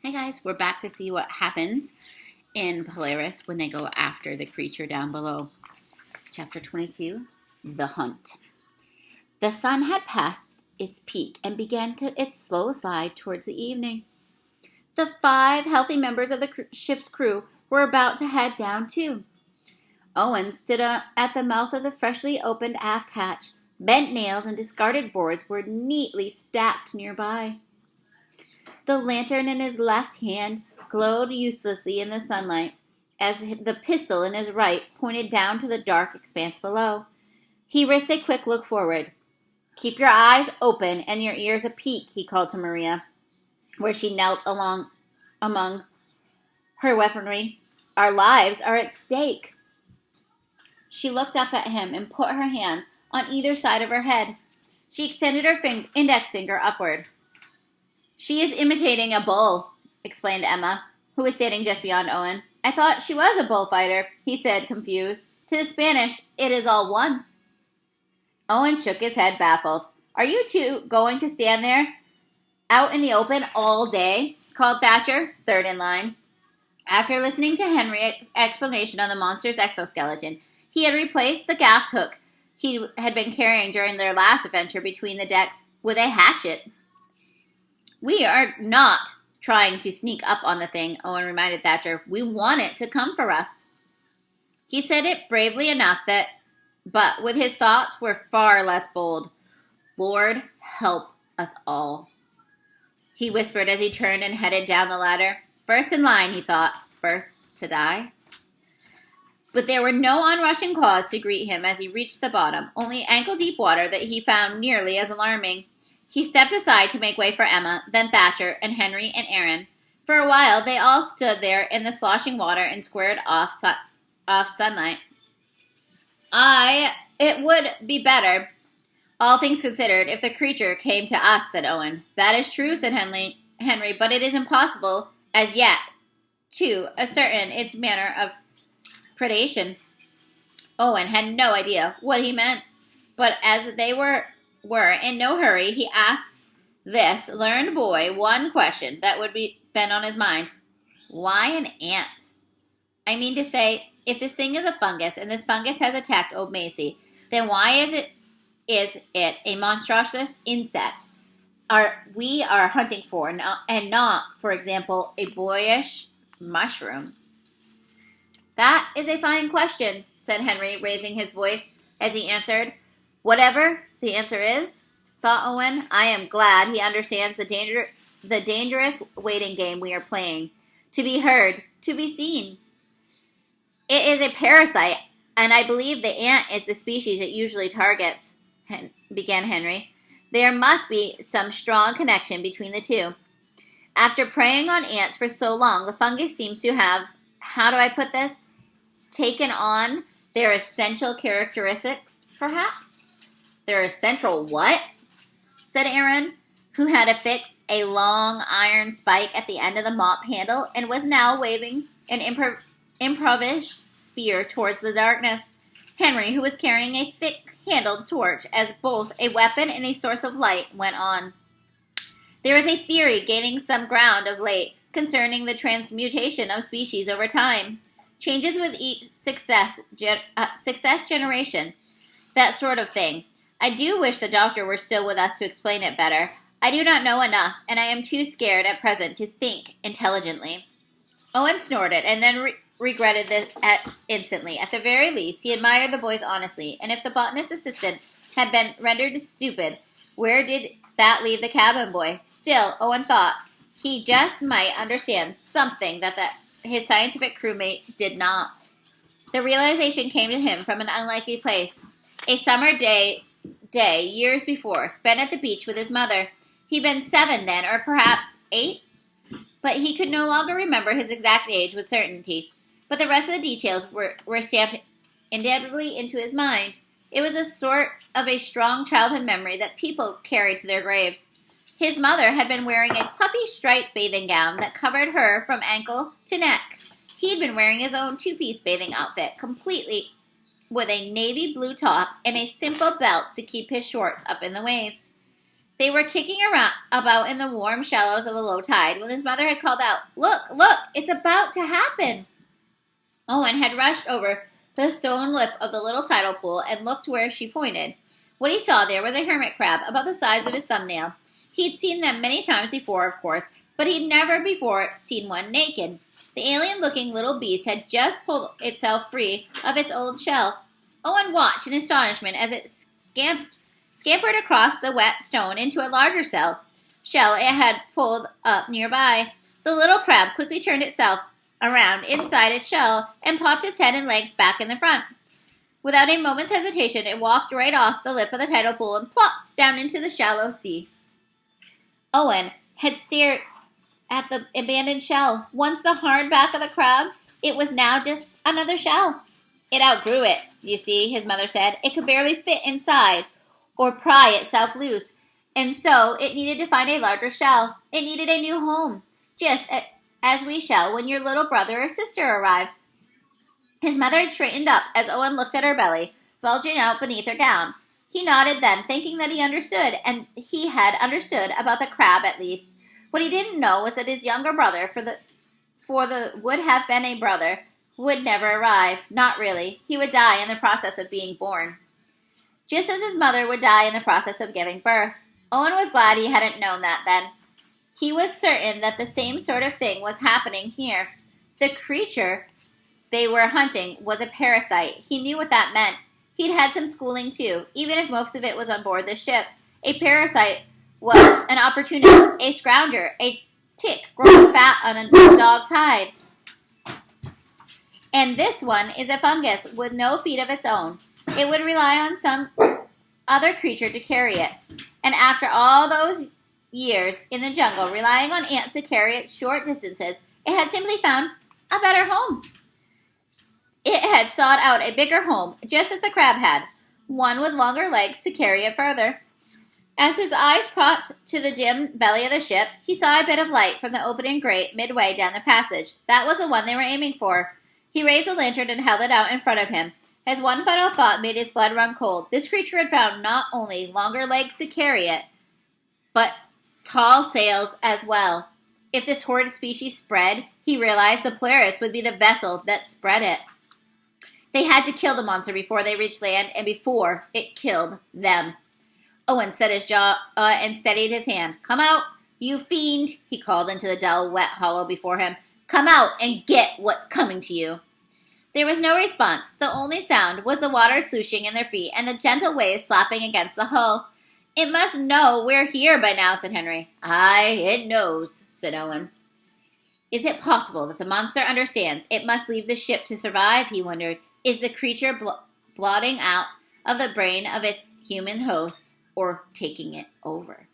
Hey guys, we're back to see what happens in Polaris when they go after the creature down below. Chapter 22, The Hunt. The sun had passed its peak and began its slow slide towards the evening. The 5 healthy members of the ship's crew were about to head down too. Owen stood at the mouth of the freshly opened aft hatch. Bent nails and discarded boards were neatly stacked nearby. The lantern in his left hand glowed uselessly in the sunlight, as the pistol in his right pointed down to the dark expanse below. He risked a quick look forward. "Keep your eyes open and your ears apeak," he called to Maria, where she knelt among her weaponry. "Our lives are at stake." She looked up at him and put her hands on either side of her head. She extended her index finger upward. "She is imitating a bull," explained Emma, who was standing just beyond Owen. "I thought she was a bullfighter," he said, confused. "To the Spanish, it is all one." Owen shook his head, baffled. "Are you two going to stand there out in the open all day?" called Thatcher, third in line. After listening to Henry's explanation on the monster's exoskeleton, he had replaced the gaff hook he had been carrying during their last adventure between the decks with a hatchet. "We are not trying to sneak up on the thing," Owen reminded Thatcher. "We want it to come for us." He said it bravely enough, but with his thoughts were far less bold. "Lord, help us all," he whispered as he turned and headed down the ladder. First in line, he thought. First to die. But there were no onrushing claws to greet him as he reached the bottom, only ankle-deep water that he found nearly as alarming. He stepped aside to make way for Emma, then Thatcher, and Henry and Aaron. For a while, they all stood there in the sloshing water and squared off sunlight. It would be better, all things considered, if the creature came to us," said Owen. "That is true," said Henry, "but it is impossible, as yet, to ascertain its manner of predation." Owen had no idea what he meant, but as they were in no hurry, he asked this learned boy one question that would been on his mind. "Why an ant? I mean to say, if this thing is a fungus, and this fungus has attacked old Macy, then why is it a monstrous insect we are hunting for, and not, for example, a boyish mushroom?" "That is a fine question," said Henry, raising his voice as he answered. "Whatever the answer is," thought Owen, "I am glad he understands the dangerous waiting game we are playing. To be heard, to be seen. It is a parasite, and I believe the ant is the species it usually targets," began Henry. "There must be some strong connection between the two. After preying on ants for so long, the fungus seems to have, how do I put this, taken on their essential characteristics, perhaps?" "Their essential what?" said Aaron, who had affixed a long iron spike at the end of the mop handle and was now waving an improvised spear towards the darkness. Henry, who was carrying a thick-handled torch as both a weapon and a source of light, went on. "There is a theory gaining some ground of late concerning the transmutation of species over time. Changes with each success generation, that sort of thing. I do wish the doctor were still with us to explain it better. I do not know enough, and I am too scared at present to think intelligently." Owen snorted and then regretted this instantly. At the very least, he admired the boys honestly, and if the botanist assistant had been rendered stupid, where did that leave the cabin boy? Still, Owen thought, he just might understand something that his scientific crewmate did not. The realization came to him from an unlikely place. A summer day years before, spent at the beach with his mother. He'd been 7 then, or perhaps 8, but he could no longer remember his exact age with certainty. But the rest of the details were stamped indelibly into his mind. It was a sort of a strong childhood memory that people carry to their graves. His mother had been wearing a puffy striped bathing gown that covered her from ankle to neck. He'd been wearing his own 2-piece bathing outfit, completely with a navy blue top and a simple belt to keep his shorts up in the waves. They were kicking around about in the warm shallows of a low tide when his mother had called out, "Look, look, it's about to happen." Owen had rushed over the stone lip of the little tidal pool and looked where she pointed. What he saw there was a hermit crab about the size of his thumbnail. He'd seen them many times before, of course, but he'd never before seen one naked. The alien-looking little beast had just pulled itself free of its old shell. Owen watched in astonishment as it scampered across the wet stone into a larger shell it had pulled up nearby. The little crab quickly turned itself around inside its shell and popped its head and legs back in the front. Without a moment's hesitation, it walked right off the lip of the tidal pool and plopped down into the shallow sea. Owen had stared at the abandoned shell. Once the hard back of the crab, it was now just another shell. It outgrew it, you see, his mother said. It could barely fit inside or pry itself loose, and so it needed to find a larger shell. It needed a new home, just as we shall when your little brother or sister arrives. His mother had straightened up as Owen looked at her belly, bulging out beneath her gown. He nodded then, thinking that he understood, and he had understood about the crab at least. What he didn't know was that his younger brother, for the would have been a brother, would never arrive. Not really. He would die in the process of being born, just as his mother would die in the process of giving birth. Owen was glad he hadn't known that then. He was certain that the same sort of thing was happening here. The creature they were hunting was a parasite. He knew what that meant. He'd had some schooling too, even if most of it was on board the ship. A parasite was an opportunist, a scrounger, a tick growing fat on a dog's hide. And this one is a fungus with no feet of its own. It would rely on some other creature to carry it. And after all those years in the jungle, relying on ants to carry it short distances, it had simply found a better home. It had sought out a bigger home, just as the crab had, one with longer legs to carry it further. As his eyes propped to the dim belly of the ship, he saw a bit of light from the opening grate midway down the passage. That was the one they were aiming for. He raised the lantern and held it out in front of him. As one final thought made his blood run cold, this creature had found not only longer legs to carry it, but tall sails as well. If this horrid species spread, he realized the Polaris would be the vessel that spread it. They had to kill the monster before they reached land and before it killed them. Owen set his jaw and steadied his hand. "Come out, you fiend," he called into the dull, wet hollow before him. "Come out and get what's coming to you." There was no response. The only sound was the water slushing in their feet and the gentle waves slapping against the hull. "It must know we're here by now," said Henry. "Aye, it knows," said Owen. Is it possible that the monster understands it must leave the ship to survive, he wondered. Is the creature blotting out of the brain of its human host or taking it over?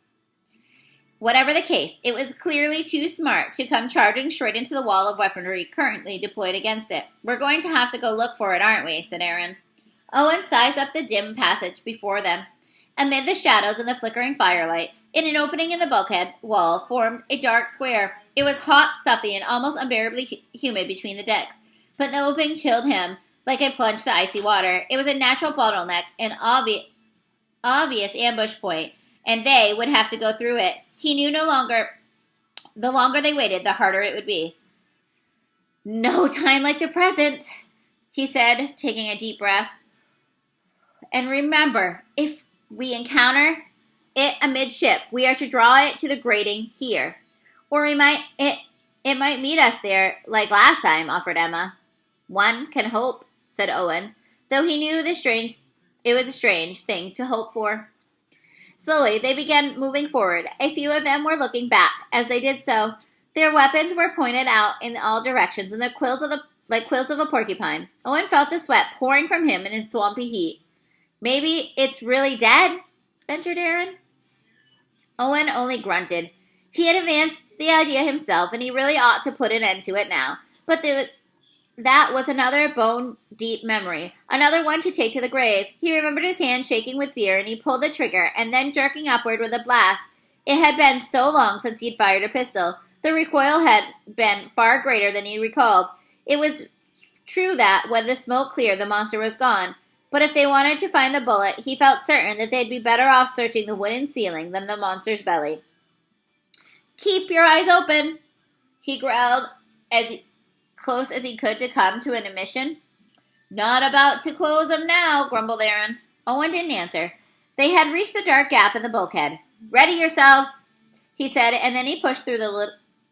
Whatever the case, it was clearly too smart to come charging straight into the wall of weaponry currently deployed against it. "We're going to have to go look for it, aren't we?" said Aaron. Owen sized up the dim passage before them. Amid the shadows and the flickering firelight, in an opening in the bulkhead wall formed a dark square. It was hot, stuffy, and almost unbearably humid between the decks, but the opening chilled him like a plunge to icy water. It was a natural bottleneck, an obvious ambush point, and they would have to go through it. He knew the longer they waited, the harder it would be. "No time like the present," he said, taking a deep breath. "And remember, if we encounter it amidship, we are to draw it to the grating here. Or it might meet us there like last time," offered Emma. "One can hope," said Owen, though he knew it was a strange thing to hope for. Slowly, they began moving forward. A few of them were looking back. As they did so, their weapons were pointed out in all directions, and like quills of a porcupine. Owen felt the sweat pouring from him in its swampy heat. "Maybe it's really dead?" ventured Aaron. Owen only grunted. He had advanced the idea himself, and he really ought to put an end to it now. But that was another bone-deep memory, another one to take to the grave. He remembered his hand shaking with fear, and he pulled the trigger, and then jerking upward with a blast. It had been so long since he'd fired a pistol. The recoil had been far greater than he recalled. It was true that, when the smoke cleared, the monster was gone. But if they wanted to find the bullet, he felt certain that they'd be better off searching the wooden ceiling than the monster's belly. "Keep your eyes open," he growled, as close as he could to come to an admission. "Not about to close them now," grumbled Aaron. Owen didn't answer. They had reached the dark gap in the bulkhead. "Ready yourselves," he said, and then he pushed through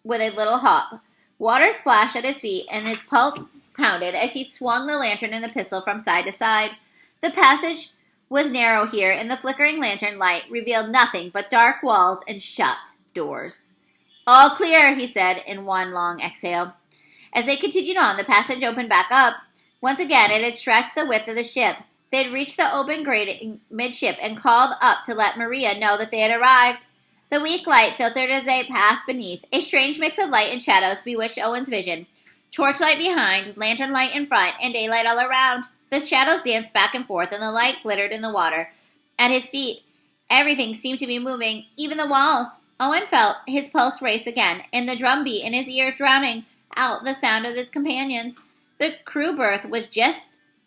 with a little hop. Water splashed at his feet, and his pulse pounded as he swung the lantern and the pistol from side to side. The passage was narrow here, and the flickering lantern light revealed nothing but dark walls and shut doors. "All clear," he said in one long exhale. As they continued on, the passage opened back up. Once again, it had stretched the width of the ship. They had reached the open grating midship and called up to let Maria know that they had arrived. The weak light filtered as they passed beneath. A strange mix of light and shadows bewitched Owen's vision. Torchlight behind, lantern light in front, and daylight all around. The shadows danced back and forth, and the light glittered in the water. At his feet, everything seemed to be moving, even the walls. Owen felt his pulse race again, and the drumbeat in his ears drowning out the sound of his companions. The crew berth was just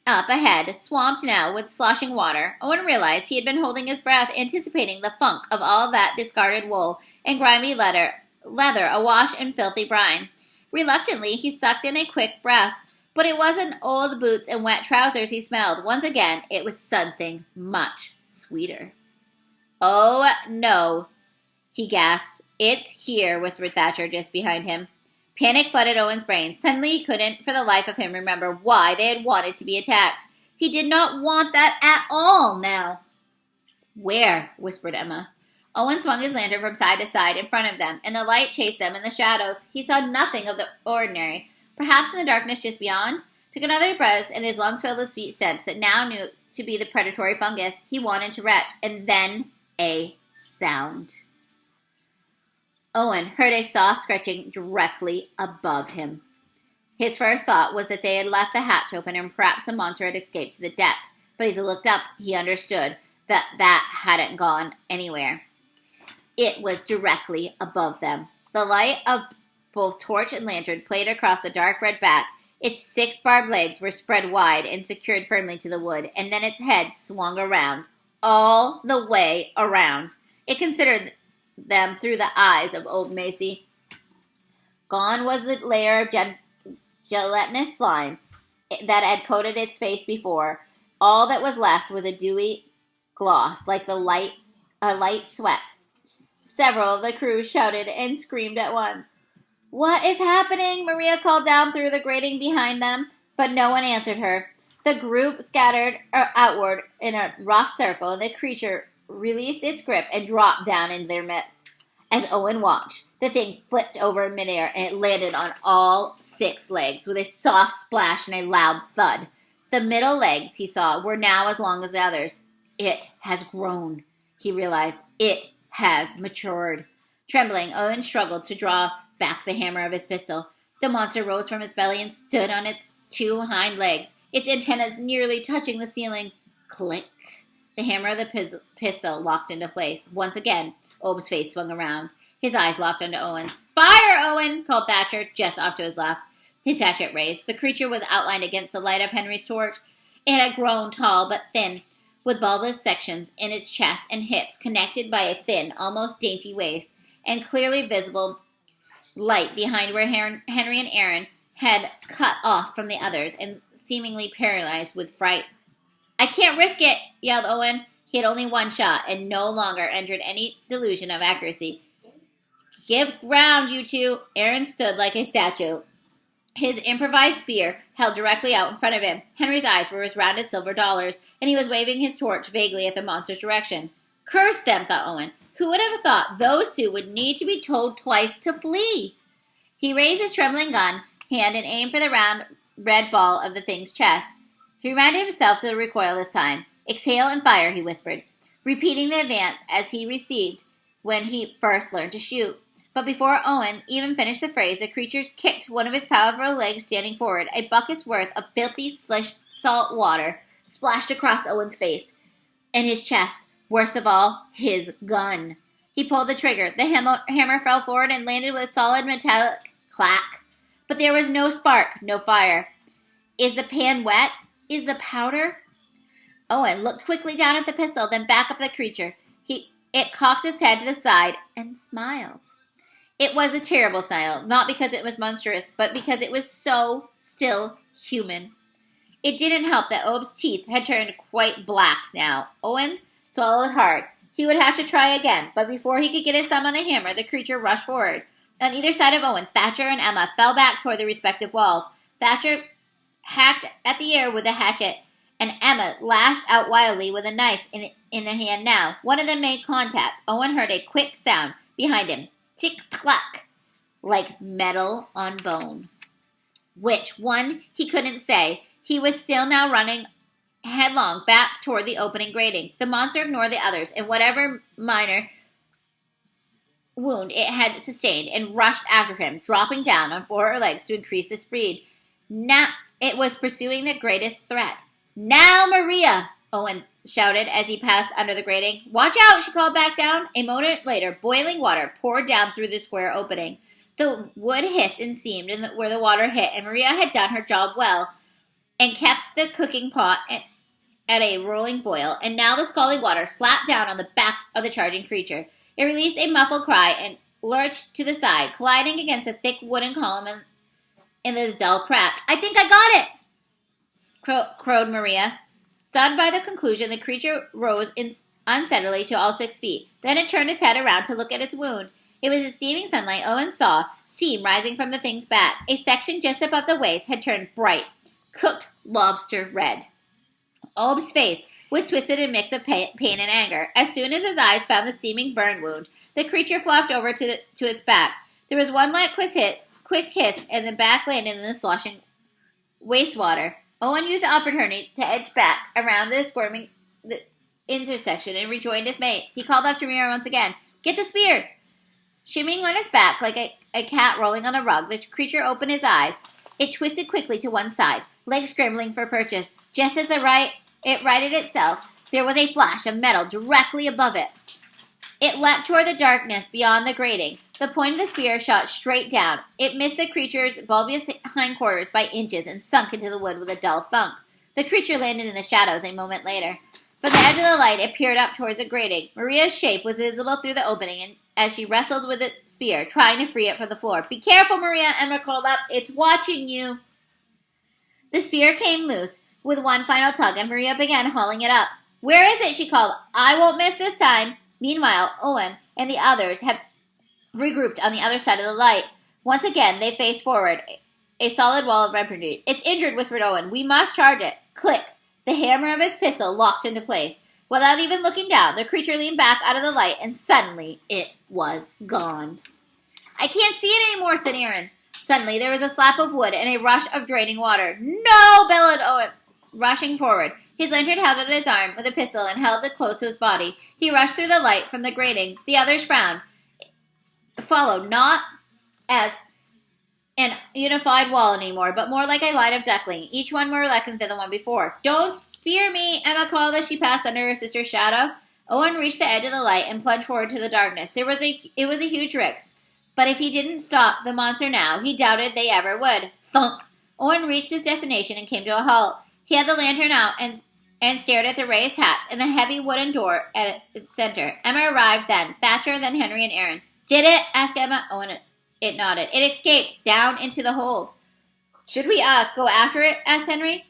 up ahead, swamped now with sloshing water. Owen realized he had been holding his breath, anticipating the funk of all that discarded wool and grimy leather awash in filthy brine. Reluctantly, he sucked in a quick breath, but it wasn't old boots and wet trousers he smelled. Once again, it was something much sweeter. "Oh, no," he gasped. "It's here," whispered Thatcher just behind him. Panic flooded Owen's brain. Suddenly he couldn't, for the life of him, remember why they had wanted to be attacked. He did not want that at all now. "Where?" whispered Emma. Owen swung his lantern from side to side in front of them, and the light chased them in the shadows. He saw nothing of the ordinary. Perhaps in the darkness just beyond? Took another breath, and his lungs filled with sweet scents that now knew to be the predatory fungus he wanted to retch. And then a sound. Owen heard a soft scratching directly above him. His first thought was that they had left the hatch open and perhaps the monster had escaped to the deck. But as he looked up, he understood that hadn't gone anywhere. It was directly above them. The light of both torch and lantern played across the dark red back. Its 6 barbed legs were spread wide and secured firmly to the wood, and then its head swung around, all the way around. It considered them through the eyes of old Macy. Gone was the layer of gelatinous slime that had coated its face before. All that was left was a dewy gloss, like a light sweat. Several of the crew shouted and screamed at once. "What is happening?" Maria called down through the grating behind them, but no one answered her. The group scattered outward in a rough circle, and the creature released its grip and dropped down in their midst. As Owen watched, the thing flipped over in midair, and it landed on all 6 legs with a soft splash and a loud thud. The middle legs, he saw, were now as long as the others. It has grown, he realized. It has matured. Trembling, Owen struggled to draw back the hammer of his pistol. The monster rose from its belly and stood on its 2 hind legs, its antennas nearly touching the ceiling. Click. The hammer of the pistol locked into place. Once again, Owen's face swung around. His eyes locked onto Owen's. "Fire, Owen!" called Thatcher, just off to his left. His hatchet raised. The creature was outlined against the light of Henry's torch. It had grown tall but thin, with bulbous sections in its chest and hips connected by a thin, almost dainty waist, and clearly visible light behind where Henry and Aaron had cut off from the others and seemingly paralyzed with fright. "I can't risk it," yelled Owen. He had only one shot and no longer entered any delusion of accuracy. "Give ground, you two." Aaron stood like a statue, his improvised spear held directly out in front of him. Henry's eyes were as round as silver dollars, and he was waving his torch vaguely at the monster's direction. Curse them, thought Owen. Who would have thought those 2 would need to be told twice to flee? He raised his trembling gun hand and aimed for the round red ball of the thing's chest. He reminded himself to recoil this time. "Exhale and fire," he whispered, repeating the advance as he received when he first learned to shoot. But before Owen even finished the phrase, the creature kicked one of his powerful legs standing forward. A bucket's worth of filthy salt water splashed across Owen's face and his chest. Worst of all, his gun. He pulled the trigger. The hammer fell forward and landed with a solid metallic clack. But there was no spark, no fire. Is the pan wet? Is the powder? Owen looked quickly down at the pistol, then back up at the creature. It cocked its head to the side and smiled. It was a terrible smile, not because it was monstrous, but because it was so still human. It didn't help that Owen's teeth had turned quite black now. Owen swallowed hard. He would have to try again, but before he could get his thumb on the hammer, the creature rushed forward. On either side of Owen, Thatcher and Emma fell back toward their respective walls. Thatcher hacked at the air with a hatchet, and Emma lashed out wildly with a knife in her hand now. One of them made contact. Owen heard a quick sound behind him. Tick-clack, like metal on bone. Which one, he couldn't say. He was still now running headlong back toward the opening grating. The monster ignored the others and whatever minor wound it had sustained and rushed after him, dropping down on 4 legs to increase its speed. Now it was pursuing the greatest threat. "Now, Maria!" Owen shouted as he passed under the grating. "Watch out!" she called back down. A moment later, boiling water poured down through the square opening. The wood hissed and seamed where the water hit, and Maria had done her job well and kept the cooking pot at a rolling boil, and now the scalding water slapped down on the back of the charging creature. It released a muffled cry and lurched to the side, colliding against a thick wooden column in the dull crack. "I think I got it!" crowed Maria. Stunned by the conclusion, the creature rose unsteadily to all 6 feet. Then it turned its head around to look at its wound. It was in steaming sunlight. Owen saw steam rising from the thing's back. A section just above the waist had turned bright, cooked lobster red. Owen's face was twisted in a mix of pain and anger. As soon as his eyes found the steaming burn wound, the creature flopped over to its back. There was one quick hiss, and the back landed in the sloshing wastewater. Owen used the opportunity to edge back around the squirming intersection and rejoined his mates. He called after Mira once again. "Get the spear!" Shimmying on its back like a cat rolling on a rug, the creature opened his eyes. It twisted quickly to one side, legs scrambling for purchase. Just as it righted itself, there was a flash of metal directly above it. It leapt toward the darkness beyond the grating. The point of the spear shot straight down. It missed the creature's bulbous hindquarters by inches and sunk into the wood with a dull thunk. The creature landed in the shadows a moment later. From the edge of the light, it peered up towards the grating. Maria's shape was visible through the opening as she wrestled with the spear, trying to free it from the floor. "Be careful, Maria," Emma called up. "It's watching you." The spear came loose with one final tug, and Maria began hauling it up. "Where is it?" she called. "I won't miss this time." Meanwhile, Owen and the others had regrouped on the other side of the light. Once again, they faced forward, a solid wall of weaponry. "It's injured," whispered Owen. "We must charge it." Click! The hammer of his pistol locked into place. Without even looking down, the creature leaned back out of the light, and suddenly it was gone. "I can't see it anymore," said Aaron. Suddenly, there was a slap of wood and a rush of draining water. "No!" bellowed Owen, rushing forward. His lantern held at his arm with a pistol and held it close to his body. He rushed through the light from the grating. The others frowned. Followed, not as an unified wall anymore, but more like a line of duckling, each one more reluctant than the one before. "Don't spear me," Emma called as she passed under her sister's shadow. Owen reached the edge of the light and plunged forward to the darkness. It was a huge risk, but if he didn't stop the monster now, he doubted they ever would. Thunk! Owen reached his destination and came to a halt. He had the lantern out and stared at the raised hatch and the heavy wooden door at its center. Emma arrived then, Thatcher, then Henry and Aaron. "Did it?" asked Emma. Owen it nodded. "It escaped down into the hold." "Should we go after it?" asked Henry.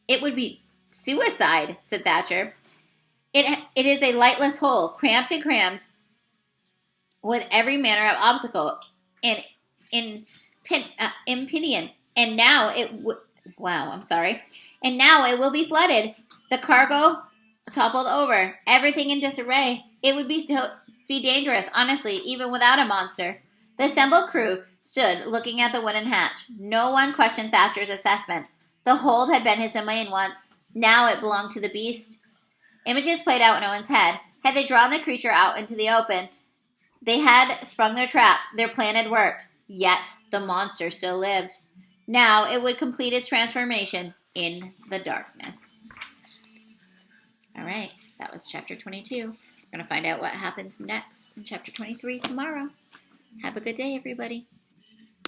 "It would be suicide," said Thatcher. It is a lightless hole, cramped and crammed with every manner of obstacle and impediment. And now it will be flooded. The cargo toppled over, everything in disarray. It would be dangerous, honestly, even without a monster. The assembled crew stood looking at the wooden hatch. No one questioned Thatcher's assessment. The hold had been his domain once. Now it belonged to the beast. Images played out in Owen's head. Had they drawn the creature out into the open, they had sprung their trap. Their plan had worked. Yet the monster still lived. Now it would complete its transformation in the darkness. All right, that was chapter 22. We're going to find out what happens next in chapter 23 tomorrow. Have a good day, everybody.